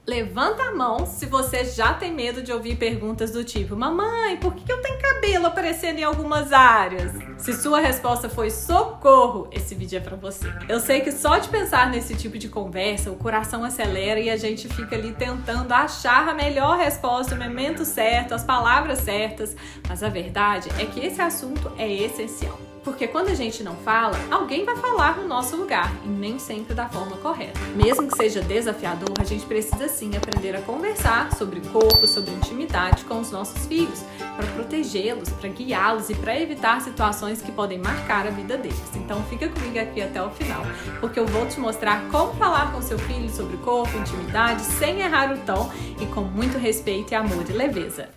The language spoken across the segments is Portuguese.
Levanta a mão se você já tem medo de ouvir perguntas do tipo: mamãe, por que eu tenho cabelo aparecendo em algumas áreas? Se sua resposta foi socorro, esse vídeo é pra você. Eu sei que só de pensar nesse tipo de conversa, o coração acelera e a gente fica ali tentando achar a melhor resposta, o momento certo, as palavras certas, mas a verdade é que esse assunto é essencial. Porque quando a gente não fala, alguém vai falar no nosso lugar, e nem sempre da forma correta. Mesmo que seja desafiador, a gente precisa sim aprender a conversar sobre corpo, sobre intimidade com os nossos filhos, para protegê-los, para guiá-los e para evitar situações que podem marcar a vida deles. Então fica comigo aqui até o final, porque eu vou te mostrar como falar com seu filho sobre corpo, intimidade, sem errar o tom e com muito respeito e amor e leveza.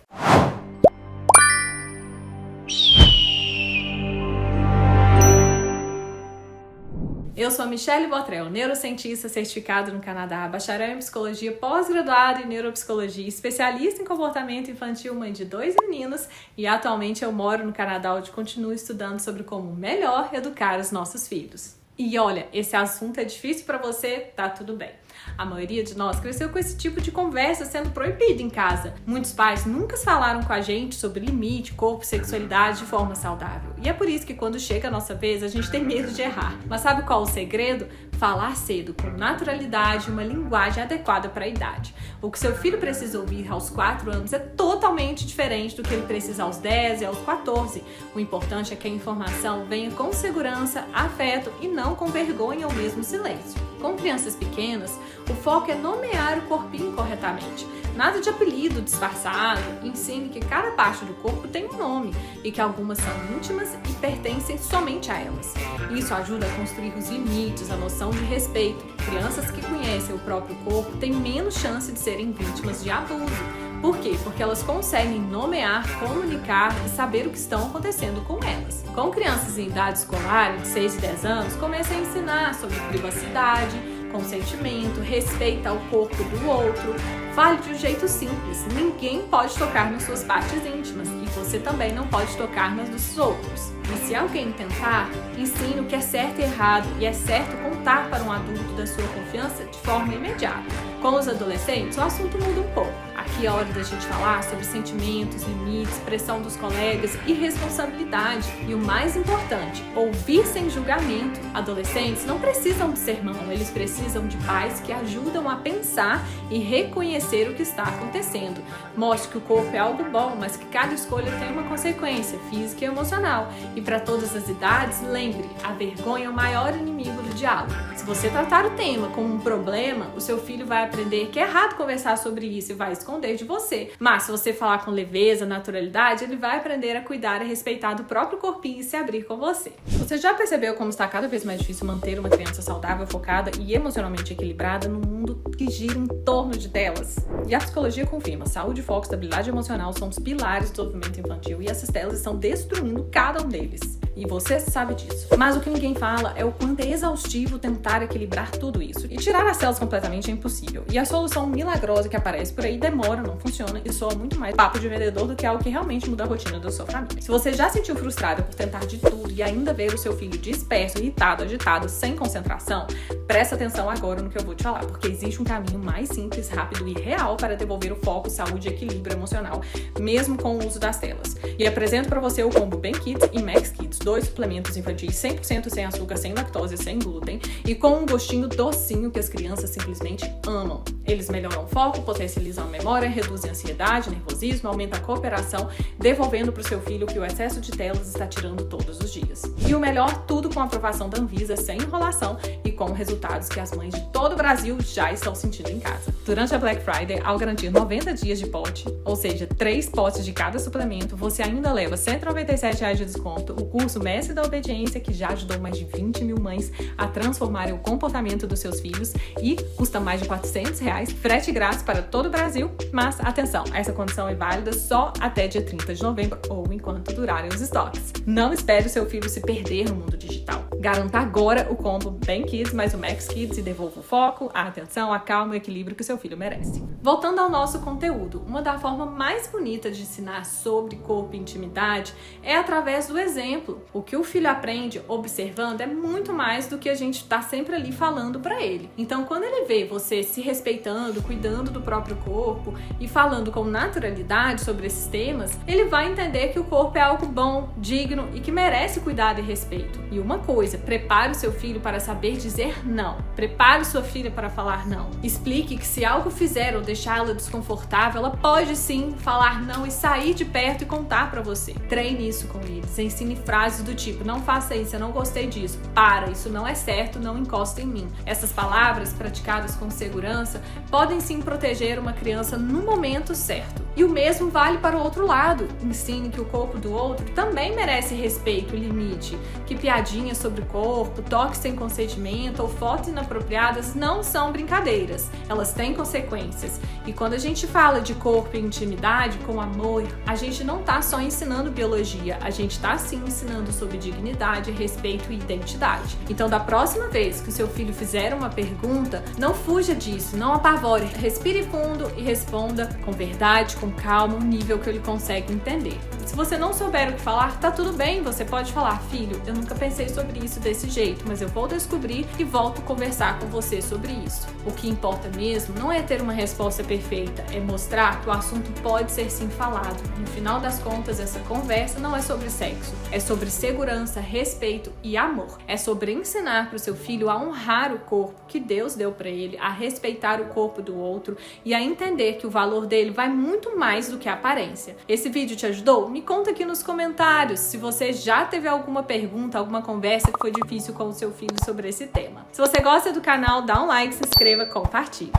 Eu sou Michelle Botrel, neurocientista certificada no Canadá, bacharel em psicologia, pós-graduada em neuropsicologia, especialista em comportamento infantil, mãe de 2 meninos e atualmente eu moro no Canadá, onde continuo estudando sobre como melhor educar os nossos filhos. E olha, esse assunto é difícil para você, tá tudo bem. A maioria de nós cresceu com esse tipo de conversa sendo proibida em casa. Muitos pais nunca falaram com a gente sobre limite, corpo e sexualidade de forma saudável. E é por isso que quando chega a nossa vez, a gente tem medo de errar. Mas sabe qual é o segredo? Falar cedo, com naturalidade e uma linguagem adequada para a idade. O que seu filho precisa ouvir aos 4 anos é totalmente diferente do que ele precisa aos 10 e aos 14. O importante é que a informação venha com segurança, afeto e não com vergonha ou mesmo silêncio. Com crianças pequenas, o foco é nomear o corpinho corretamente. Nada de apelido disfarçado, ensine que cada parte do corpo tem um nome e que algumas são íntimas e pertencem somente a elas. Isso ajuda a construir os limites, a noção de respeito. Crianças que conhecem o próprio corpo têm menos chance de serem vítimas de abuso. Por quê? Porque elas conseguem nomear, comunicar e saber o que estão acontecendo com elas. Com crianças em idade escolar, de 6 e 10 anos, comece a ensinar sobre privacidade, consentimento, respeito ao corpo do outro. Fale de um jeito simples. Ninguém pode tocar nas suas partes íntimas e você também não pode tocar nas dos outros. E se alguém tentar, ensine o que é certo e errado e é certo contar para um adulto da sua confiança de forma imediata. Com os adolescentes, o assunto muda um pouco. Aqui é hora da gente falar sobre sentimentos, limites, pressão dos colegas e responsabilidade. E o mais importante, ouvir sem julgamento. Adolescentes não precisam de sermão, eles precisam de pais que ajudam a pensar e reconhecer o que está acontecendo. Mostre que o corpo é algo bom, mas que cada escolha tem uma consequência física e emocional. E para todas as idades, lembre, a vergonha é o maior inimigo do diálogo. Se você tratar o tema como um problema, o seu filho vai aprender que é errado conversar sobre isso e vai esconder de você. Mas se você falar com leveza, naturalidade, ele vai aprender a cuidar e respeitar do próprio corpinho e se abrir com você. Você já percebeu como está cada vez mais difícil manter uma criança saudável, focada e emocionalmente equilibrada num mundo que gira em torno de telas? E a psicologia confirma, saúde, foco, estabilidade emocional são os pilares do desenvolvimento infantil e essas telas estão destruindo cada um deles. E você sabe disso. Mas o que ninguém fala é o quanto é exaustivo tentar equilibrar tudo isso. E tirar as telas completamente é impossível. E a solução milagrosa que aparece por aí demora, não funciona e soa muito mais papo de vendedor do que algo que realmente muda a rotina da sua família. Se você já se sentiu frustrada por tentar de tudo e ainda ver o seu filho disperso, irritado, agitado, sem concentração, presta atenção agora no que eu vou te falar, porque existe um caminho mais simples, rápido e real para devolver o foco, saúde e equilíbrio emocional, mesmo com o uso das telas. E apresento para você o combo Ben Kids e Max Kids, 2 suplementos infantis 100% sem açúcar, sem lactose, sem glúten e com um gostinho docinho que as crianças simplesmente amam. Eles melhoram o foco, potencializam a memória, reduzem a ansiedade, nervosismo, aumentam a cooperação, devolvendo para o seu filho que o excesso de telas está tirando todos os dias. E o melhor, tudo com a aprovação da Anvisa, sem enrolação e com resultados que as mães de todo o Brasil já estão sentindo em casa. Durante a Black Friday, ao garantir 90 dias de pote, ou seja, 3 potes de cada suplemento, você ainda leva R$ 197 de desconto, o curso Mestre da Obediência, que já ajudou mais de 20 mil mães a transformarem o comportamento dos seus filhos e custa mais de R$ 400, frete grátis para todo o Brasil, mas atenção, essa condição é válida só até dia 30 de novembro ou enquanto durarem os estoques. Não espere o seu filho se perder no mundo digital. Garanta agora o combo Ben Kids mais o Max Kids e devolva o foco, a atenção, a calma e o equilíbrio que o seu filho merece. Voltando ao nosso conteúdo, uma das formas mais bonitas de ensinar sobre corpo e intimidade é através do exemplo. exemplo. O que o filho aprende observando é muito mais do que a gente tá sempre ali falando pra ele. Então, quando ele vê você se respeitando, cuidando do próprio corpo e falando com naturalidade sobre esses temas, ele vai entender que o corpo é algo bom, digno e que merece cuidado e respeito. E uma coisa, prepare o seu filho para saber dizer não. Prepare sua filha para falar não. Explique que se algo fizer ou deixá-la desconfortável, ela pode sim falar não e sair de perto e contar pra você. Treine isso com eles. Ensine frases do tipo: não faça isso, eu não gostei disso. Para, isso não é certo, não encosta em mim. Essas palavras, praticadas com segurança, podem sim proteger uma criança no momento certo. E o mesmo vale para o outro lado. Ensine que o corpo do outro também merece respeito e limite. Que piadinhas sobre o corpo, toques sem consentimento ou fotos inapropriadas não são brincadeiras. Elas têm consequências. E quando a gente fala de corpo e intimidade com amor, a gente não tá só ensinando biologia, a gente tá sim ensinando sobre dignidade, respeito e identidade. Então, da próxima vez que o seu filho fizer uma pergunta, não fuja disso, não apavore. Respire fundo e responda com verdade, com calma, um nível que ele consegue entender. Se você não souber o que falar, tá tudo bem, você pode falar: filho, eu nunca pensei sobre isso desse jeito, mas eu vou descobrir e volto a conversar com você sobre isso. O que importa mesmo não é ter uma resposta perfeita, é mostrar que o assunto pode ser sim falado. No final das contas, essa conversa não é sobre sexo, é sobre segurança, respeito e amor. É sobre ensinar para o seu filho a honrar o corpo que Deus deu para ele, a respeitar o corpo do outro e a entender que o valor dele vai muito mais do que a aparência. Esse vídeo te ajudou? Me conta aqui nos comentários se você já teve alguma pergunta, alguma conversa que foi difícil com o seu filho sobre esse tema. Se você gosta do canal, dá um like, se inscreva, compartilhe.